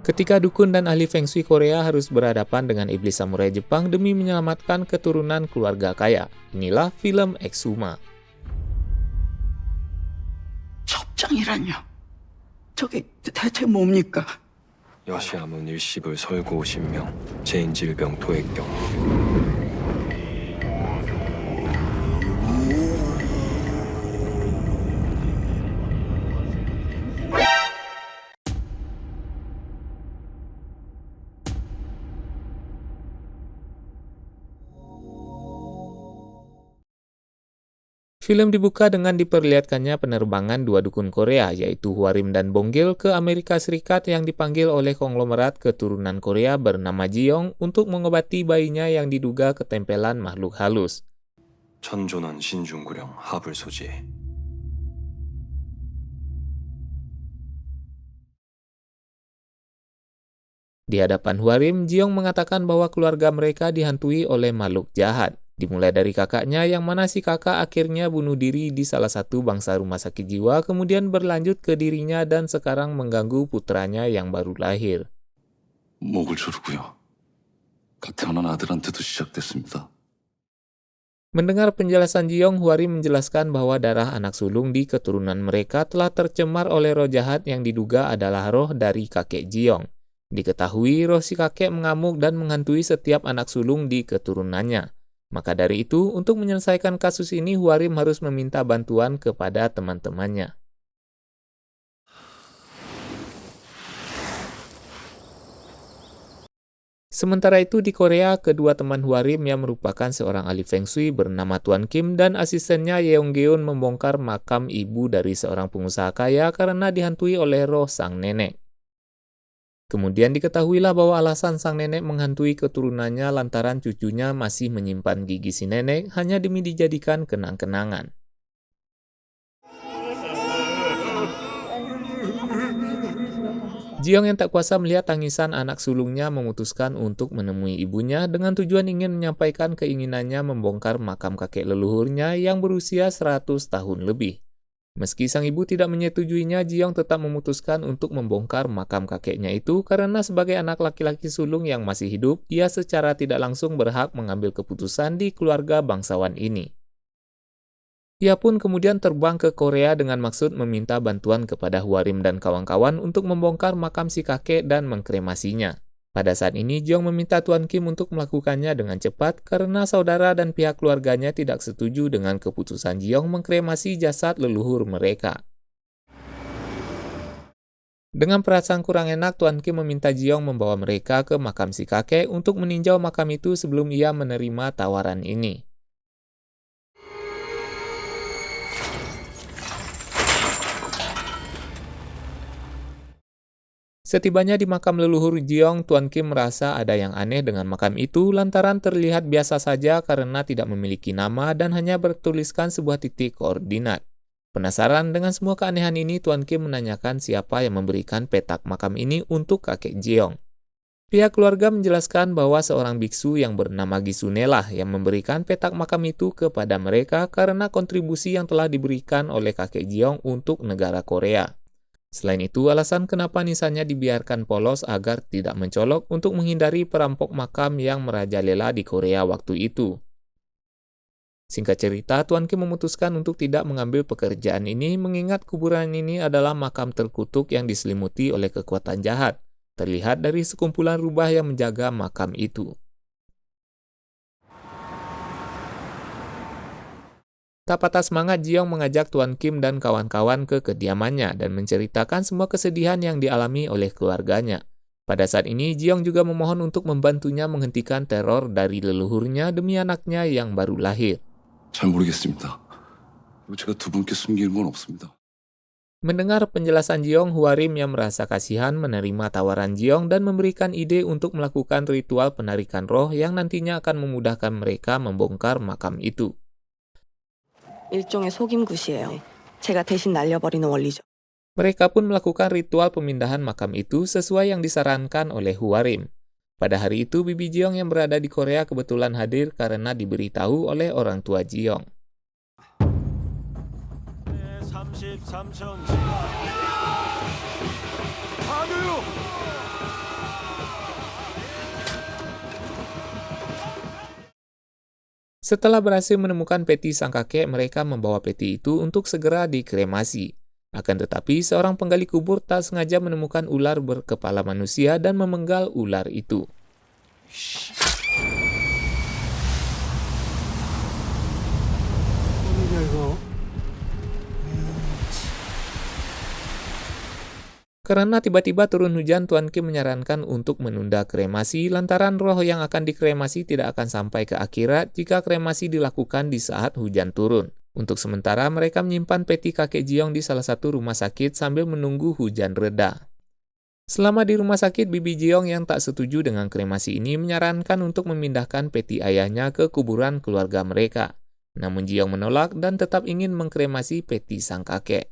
Ketika dukun dan ahli Feng Shui Korea harus berhadapan dengan iblis samurai Jepang demi menyelamatkan keturunan keluarga kaya. Inilah film Exuma. 첩장이란요. 저게 대체 뭡니까? 여시아문 일십을 설고 오신명 제인질병 토액경 Film dibuka dengan diperlihatkannya penerbangan dua dukun Korea, yaitu Hwarim dan Bonggil, ke Amerika Serikat yang dipanggil oleh konglomerat keturunan Korea bernama Ji-young untuk mengobati bayinya yang diduga ketempelan makhluk halus. 천존한 신중구령 하불 소지에 Di hadapan Hwarim, Ji-young mengatakan bahwa keluarga mereka dihantui oleh makhluk jahat. Dimulai dari kakaknya yang mana si kakak akhirnya bunuh diri di salah satu bangsa rumah sakit jiwa, kemudian berlanjut ke dirinya dan sekarang mengganggu putranya yang baru lahir. 목을 조르고요. 갓 태어난 아들한테도 시작됐습니다. Mendengar penjelasan Ji-young, Hwarim menjelaskan bahwa darah anak sulung di keturunan mereka telah tercemar oleh roh jahat yang diduga adalah roh dari kakek Ji-young. Diketahui roh si kakek mengamuk dan menghantui setiap anak sulung di keturunannya. Maka dari itu, untuk menyelesaikan kasus ini, Hwarim harus meminta bantuan kepada teman-temannya. Sementara itu di Korea, kedua teman Hwarim yang merupakan seorang ahli Feng Shui bernama Tuan Kim dan asistennya Yeong-geun membongkar makam ibu dari seorang pengusaha kaya karena dihantui oleh roh sang nenek. Kemudian diketahuilah bahwa alasan sang nenek menghantui keturunannya lantaran cucunya masih menyimpan gigi si nenek hanya demi dijadikan kenang-kenangan. Ji-young yang tak kuasa melihat tangisan anak sulungnya memutuskan untuk menemui ibunya dengan tujuan ingin menyampaikan keinginannya membongkar makam kakek leluhurnya yang berusia 100 tahun lebih. Meski sang ibu tidak menyetujuinya, Ji-young tetap memutuskan untuk membongkar makam kakeknya itu karena sebagai anak laki-laki sulung yang masih hidup, ia secara tidak langsung berhak mengambil keputusan di keluarga bangsawan ini. Ia pun kemudian terbang ke Korea dengan maksud meminta bantuan kepada Hwarim dan kawan-kawan untuk membongkar makam si kakek dan mengkremasinya. Pada saat ini, Ji-young meminta Tuan Kim untuk melakukannya dengan cepat karena saudara dan pihak keluarganya tidak setuju dengan keputusan Ji-young mengkremasi jasad leluhur mereka. Dengan perasaan kurang enak, Tuan Kim meminta Ji-young membawa mereka ke makam si kakek untuk meninjau makam itu sebelum ia menerima tawaran ini. Setibanya di makam leluhur Ji-young, Tuan Kim merasa ada yang aneh dengan makam itu lantaran terlihat biasa saja karena tidak memiliki nama dan hanya bertuliskan sebuah titik koordinat. Penasaran dengan semua keanehan ini, Tuan Kim menanyakan siapa yang memberikan petak makam ini untuk kakek Ji-young. Pihak keluarga menjelaskan bahwa seorang biksu yang bernama Gisune lah yang memberikan petak makam itu kepada mereka karena kontribusi yang telah diberikan oleh kakek Ji-young untuk negara Korea. Selain itu, alasan kenapa nisannya dibiarkan polos agar tidak mencolok untuk menghindari perampok makam yang merajalela di Korea waktu itu. Singkat cerita, Tuan Kim memutuskan untuk tidak mengambil pekerjaan ini mengingat kuburan ini adalah makam terkutuk yang diselimuti oleh kekuatan jahat, terlihat dari sekumpulan rubah yang menjaga makam itu. Tak patah semangat, Ji-young mengajak Tuan Kim dan kawan-kawan ke kediamannya dan menceritakan semua kesedihan yang dialami oleh keluarganya. Pada saat ini, Ji-young juga memohon untuk membantunya menghentikan teror dari leluhurnya demi anaknya yang baru lahir. 잘 모르겠습니다. 제가 두 분께 숨기는 건 없습니다. Mendengar penjelasan Ji-young, Hwarim yang merasa kasihan menerima tawaran Ji-young dan memberikan ide untuk melakukan ritual penarikan roh yang nantinya akan memudahkan mereka membongkar makam itu. 일종의 속임굿이에요. 제가 대신 날려버리는 원리죠. Mereka pun melakukan ritual pemindahan makam itu sesuai yang disarankan oleh Hwarim. Pada hari itu, bibi Ji-young yang berada di Korea kebetulan hadir karena diberitahu oleh orang tua Ji-young. 33천. 다녀요. Setelah berhasil menemukan peti sang kakek, mereka membawa peti itu untuk segera dikremasi. Akan tetapi, seorang penggali kubur tak sengaja menemukan ular berkepala manusia dan memenggal ular itu. Karena tiba-tiba turun hujan, Tuan Kim menyarankan untuk menunda kremasi lantaran roh yang akan dikremasi tidak akan sampai ke akhirat jika kremasi dilakukan di saat hujan turun. Untuk sementara, mereka menyimpan peti kakek Jiong di salah satu rumah sakit sambil menunggu hujan reda. Selama di rumah sakit, Bibi Jiong yang tak setuju dengan kremasi ini menyarankan untuk memindahkan peti ayahnya ke kuburan keluarga mereka. Namun Jiong menolak dan tetap ingin mengkremasi peti sang kakek.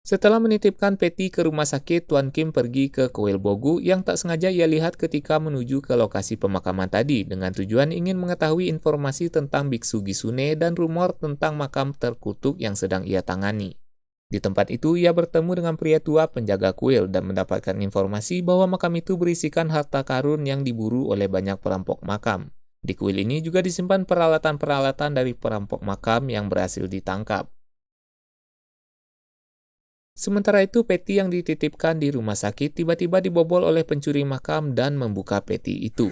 Setelah menitipkan peti ke rumah sakit, Tuan Kim pergi ke kuil Bogu yang tak sengaja ia lihat ketika menuju ke lokasi pemakaman tadi dengan tujuan ingin mengetahui informasi tentang Biksu Gisune dan rumor tentang makam terkutuk yang sedang ia tangani. Di tempat itu, ia bertemu dengan pria tua penjaga kuil dan mendapatkan informasi bahwa makam itu berisikan harta karun yang diburu oleh banyak perampok makam. Di kuil ini juga disimpan peralatan-peralatan dari perampok makam yang berhasil ditangkap. Sementara itu, peti yang dititipkan di rumah sakit tiba-tiba dibobol oleh pencuri makam dan membuka peti itu.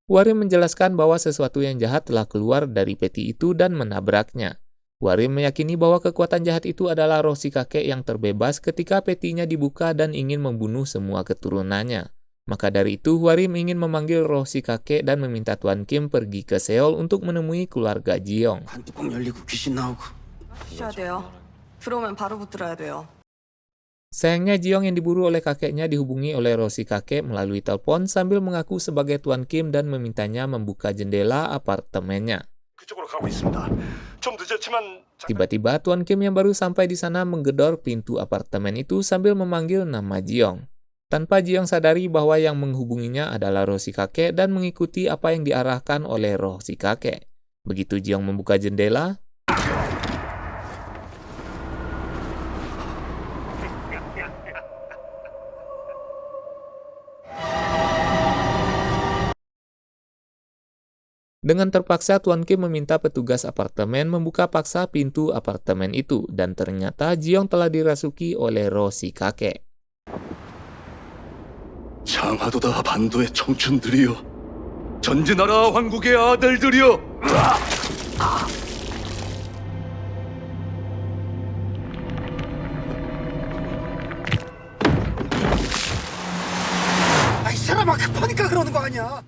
Warim menjelaskan bahwa sesuatu yang jahat telah keluar dari peti itu dan menabraknya. Warim meyakini bahwa kekuatan jahat itu adalah roh si kakek yang terbebas ketika petinya dibuka dan ingin membunuh semua keturunannya. Maka dari itu, Warim ingin memanggil roh si kakek dan meminta Tuan Kim pergi ke Seoul untuk menemui keluarga Jiong. 뚜껑 열리고 귀신 나오고. 쉬어야 돼요. 들어오면 바로 붙들어야 돼요. Sayangnya Jiong yang diburu oleh kakeknya dihubungi oleh roh si kakek melalui telepon sambil mengaku sebagai Tuan Kim dan memintanya membuka jendela apartemennya. Tiba-tiba Tuan Kim yang baru sampai di sana menggedor pintu apartemen itu sambil memanggil nama Jiong. Tanpa Jiong sadari bahwa yang menghubunginya adalah roh si kakek dan mengikuti apa yang diarahkan oleh roh si kakek. Begitu Jiong membuka jendela, dengan terpaksa Tuan Kim meminta petugas apartemen membuka paksa pintu apartemen itu dan ternyata Jiong telah dirasuki oleh roh si kakek. 장하도다 반도의 청춘들이여, 전진하라 황국의 아들들이여. 이 사람아 급하니까 그러는 거 아니야.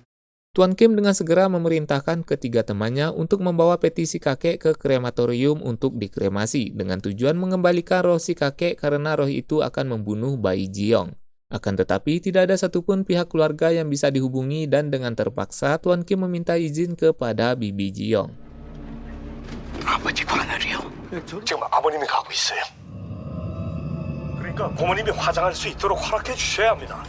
Tuan Kim dengan segera memerintahkan ketiga temannya untuk membawa peti si kakek ke krematorium untuk dikremasi dengan tujuan mengembalikan roh si kakek karena roh itu akan membunuh bayi Jiong. Akan tetapi tidak ada satupun pihak keluarga yang bisa dihubungi dan dengan terpaksa Tuan Kim meminta izin kepada Bibi Jiong. 아버지 관할이요. 지금 아버님이 가고 있어요. 그러니까 고모님이 화장할 수 있도록 허락해 주셔야 합니다.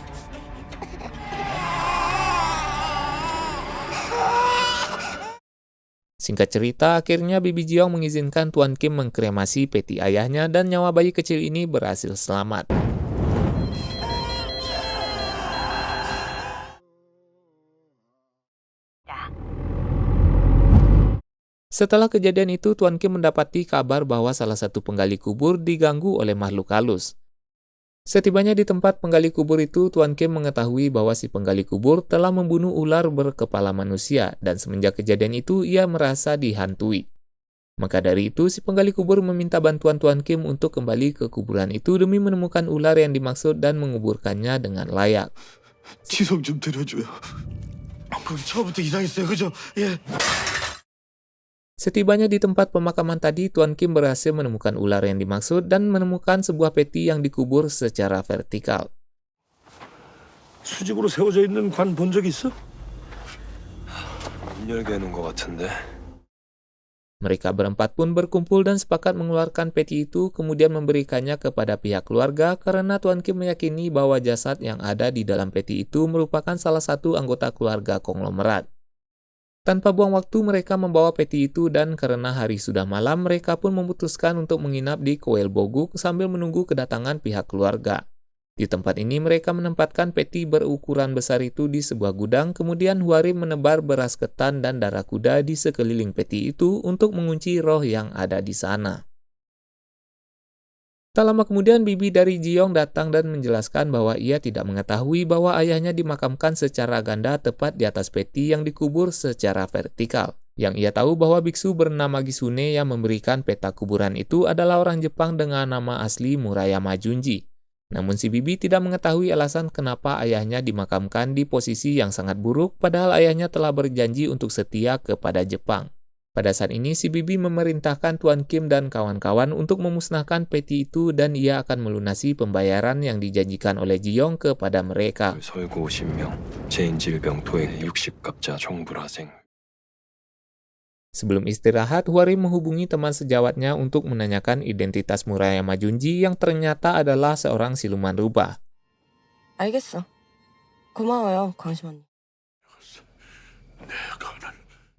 Singkat cerita, akhirnya Bibi Jiong mengizinkan Tuan Kim mengkremasi peti ayahnya dan nyawa bayi kecil ini berhasil selamat. Setelah kejadian itu, Tuan Kim mendapati kabar bahwa salah satu penggali kubur diganggu oleh makhluk halus. Setibanya di tempat penggali kubur itu, Tuan Kim mengetahui bahwa si penggali kubur telah membunuh ular berkepala manusia dan semenjak kejadian itu ia merasa dihantui. Maka dari itu, si penggali kubur meminta bantuan Tuan Kim untuk kembali ke kuburan itu demi menemukan ular yang dimaksud dan menguburkannya dengan layak. 지성 좀 드려줘요. 거기 처음부터 이상했어요, 그죠? 예. Setibanya di tempat pemakaman tadi, Tuan Kim berhasil menemukan ular yang dimaksud dan menemukan sebuah peti yang dikubur secara vertikal. 수직으로 세워져 있는 관 본 적 있어? 문 열게 해놓은 것 같은데. Mereka berempat pun berkumpul dan sepakat mengeluarkan peti itu, kemudian memberikannya kepada pihak keluarga karena Tuan Kim meyakini bahwa jasad yang ada di dalam peti itu merupakan salah satu anggota keluarga konglomerat. Tanpa buang waktu, mereka membawa peti itu dan karena hari sudah malam, mereka pun memutuskan untuk menginap di Koel Boguk sambil menunggu kedatangan pihak keluarga. Di tempat ini, mereka menempatkan peti berukuran besar itu di sebuah gudang, kemudian Hwarim menebar beras ketan dan darah kuda di sekeliling peti itu untuk mengunci roh yang ada di sana. Tak lama kemudian, bibi dari Ji-young datang dan menjelaskan bahwa ia tidak mengetahui bahwa ayahnya dimakamkan secara ganda tepat di atas peti yang dikubur secara vertikal. Yang ia tahu bahwa biksu bernama Gisune yang memberikan peta kuburan itu adalah orang Jepang dengan nama asli Murayama Junji. Namun si bibi tidak mengetahui alasan kenapa ayahnya dimakamkan di posisi yang sangat buruk, padahal ayahnya telah berjanji untuk setia kepada Jepang. Pada saat ini, si bibi memerintahkan Tuan Kim dan kawan-kawan untuk memusnahkan peti itu dan ia akan melunasi pembayaran yang dijanjikan oleh Ji-young kepada mereka. 설고 50명, 제인질병 토액 60갑자 총불화생. Sebelum istirahat, Hwarim menghubungi teman sejawatnya untuk menanyakan identitas Murayama Junji yang ternyata adalah seorang siluman rubah. 알겠어. 고마워요, 강심원님.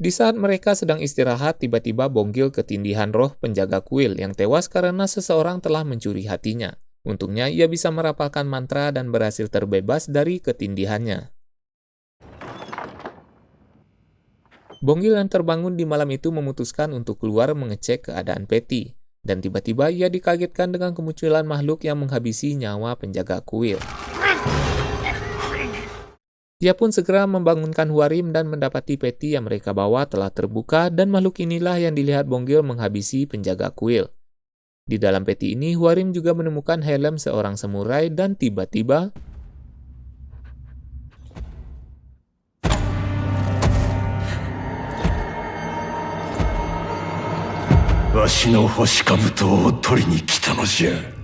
Di saat mereka sedang istirahat, tiba-tiba Bonggil ketindihan roh penjaga kuil yang tewas karena seseorang telah mencuri hatinya. Untungnya ia bisa merapalkan mantra dan berhasil terbebas dari ketindihannya. Bonggil yang terbangun di malam itu memutuskan untuk keluar mengecek keadaan peti. Dan tiba-tiba ia dikagetkan dengan kemunculan makhluk yang menghabisi nyawa penjaga kuil. Dia pun segera membangunkan Hwarim dan mendapati peti yang mereka bawa telah terbuka dan makhluk inilah yang dilihat Bonggil menghabisi penjaga kuil. Di dalam peti ini, Hwarim juga menemukan helm seorang samurai dan tiba-tiba... Washi no hoshi kabuto o tori ni kita noじゃ。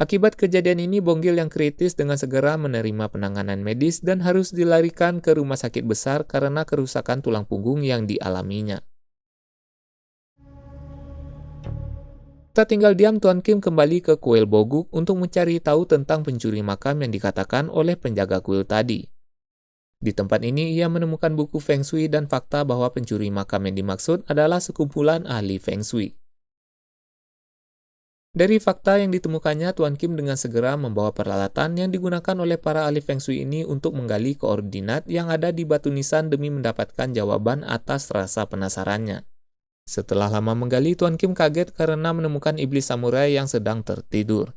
Akibat kejadian ini, Bonggil yang kritis dengan segera menerima penanganan medis dan harus dilarikan ke rumah sakit besar karena kerusakan tulang punggung yang dialaminya. Tak tinggal diam, Tuan Kim kembali ke kuil Boguk untuk mencari tahu tentang pencuri makam yang dikatakan oleh penjaga kuil tadi. Di tempat ini, ia menemukan buku Feng Shui dan fakta bahwa pencuri makam yang dimaksud adalah sekumpulan ahli Feng Shui. Dari fakta yang ditemukannya, Tuan Kim dengan segera membawa peralatan yang digunakan oleh para ahli Feng Shui ini untuk menggali koordinat yang ada di batu nisan demi mendapatkan jawaban atas rasa penasarannya. Setelah lama menggali, Tuan Kim kaget karena menemukan iblis samurai yang sedang tertidur.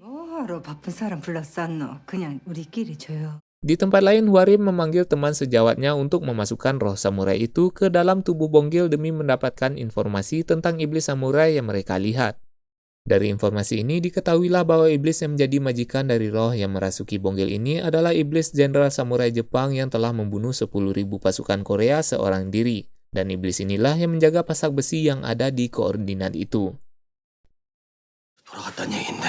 뭐하러 바쁜 사람 불렀었노? 그냥 우리끼리 줘요. Di tempat lain, Hwarim memanggil teman sejawatnya untuk memasukkan roh samurai itu ke dalam tubuh Bonggil demi mendapatkan informasi tentang iblis samurai yang mereka lihat. Dari informasi ini diketahuilah bahwa iblis yang menjadi majikan dari roh yang merasuki Bonggil ini adalah iblis jenderal samurai Jepang yang telah membunuh 10.000 pasukan Korea seorang diri. Dan iblis inilah yang menjaga pasak besi yang ada di koordinat itu. 돌아갔다는 얘긴데.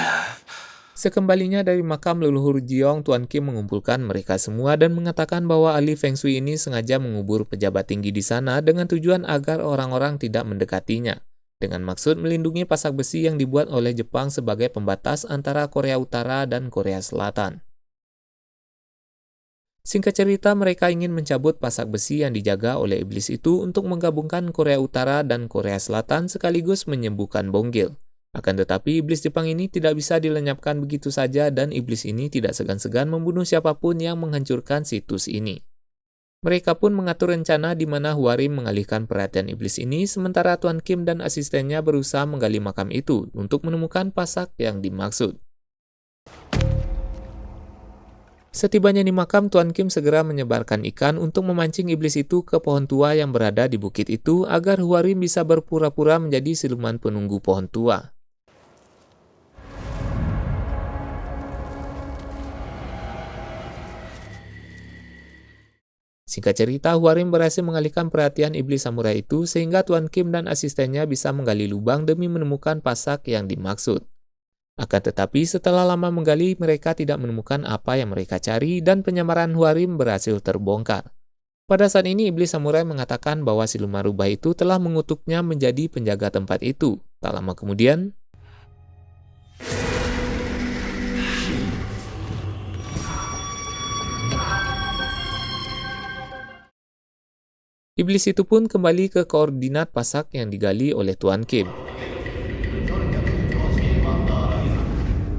Sekembalinya dari makam leluhur Ji-young, Tuan Kim mengumpulkan mereka semua dan mengatakan bahwa ahli Feng Shui ini sengaja mengubur pejabat tinggi di sana dengan tujuan agar orang-orang tidak mendekatinya. Dengan maksud melindungi pasak besi yang dibuat oleh Jepang sebagai pembatas antara Korea Utara dan Korea Selatan. Singkat cerita, mereka ingin mencabut pasak besi yang dijaga oleh iblis itu untuk menggabungkan Korea Utara dan Korea Selatan sekaligus menyembuhkan Bonggil. Akan tetapi, iblis Jepang ini tidak bisa dilenyapkan begitu saja dan iblis ini tidak segan-segan membunuh siapapun yang menghancurkan situs ini. Mereka pun mengatur rencana di mana Hwarim mengalihkan perhatian iblis ini, sementara Tuan Kim dan asistennya berusaha menggali makam itu untuk menemukan pasak yang dimaksud. Setibanya di makam, Tuan Kim segera menyebarkan ikan untuk memancing iblis itu ke pohon tua yang berada di bukit itu agar Hwarim bisa berpura-pura menjadi siluman penunggu pohon tua. Singkat cerita, Hwarim berhasil mengalihkan perhatian iblis samurai itu sehingga Tuan Kim dan asistennya bisa menggali lubang demi menemukan pasak yang dimaksud. Akan tetapi setelah lama menggali, mereka tidak menemukan apa yang mereka cari dan penyamaran Hwarim berhasil terbongkar. Pada saat ini, iblis samurai mengatakan bahwa siluman rubah itu telah mengutuknya menjadi penjaga tempat itu. Tak lama kemudian, iblis itu pun kembali ke koordinat pasak yang digali oleh Tuan Kim.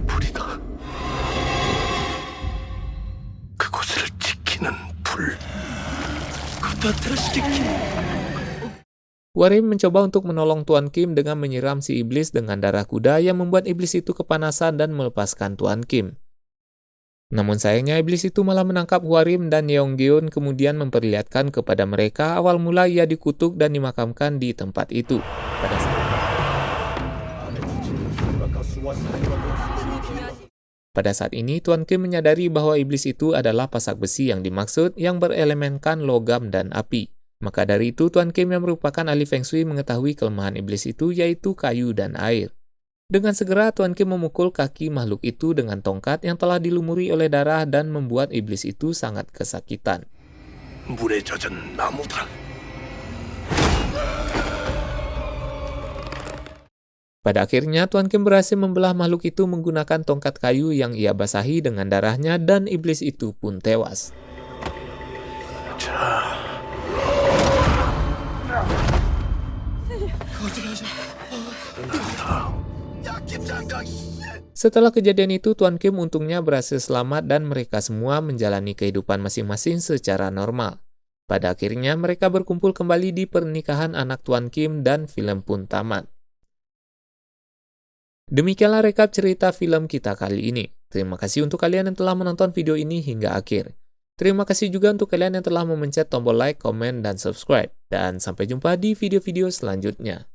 불이다. 그곳을 지키는 불. Hwarim mencoba untuk menolong Tuan Kim dengan menyiram si iblis dengan darah kuda yang membuat iblis itu kepanasan dan melepaskan Tuan Kim. Namun sayangnya iblis itu malah menangkap Hwarim dan Yeonggeun kemudian memperlihatkan kepada mereka awal mula ia dikutuk dan dimakamkan di tempat itu. Pada saat ini Tuan Kim menyadari bahwa iblis itu adalah pasak besi yang dimaksud yang berelemenkan logam dan api. Maka dari itu Tuan Kim yang merupakan ahli Feng Shui mengetahui kelemahan iblis itu yaitu kayu dan air. Dengan segera Tuan Kim memukul kaki makhluk itu dengan tongkat yang telah dilumuri oleh darah dan membuat iblis itu sangat kesakitan. 물에 젖은 나무다. Pada akhirnya Tuan Kim berhasil membelah makhluk itu menggunakan tongkat kayu yang ia basahi dengan darahnya dan iblis itu pun tewas. Setelah kejadian itu, Tuan Kim untungnya berhasil selamat dan mereka semua menjalani kehidupan masing-masing secara normal. Pada akhirnya, mereka berkumpul kembali di pernikahan anak Tuan Kim dan film pun tamat. Demikianlah rekap cerita film kita kali ini. Terima kasih untuk kalian yang telah menonton video ini hingga akhir. Terima kasih juga untuk kalian yang telah memencet tombol like, komen, dan subscribe. Dan sampai jumpa di video-video selanjutnya.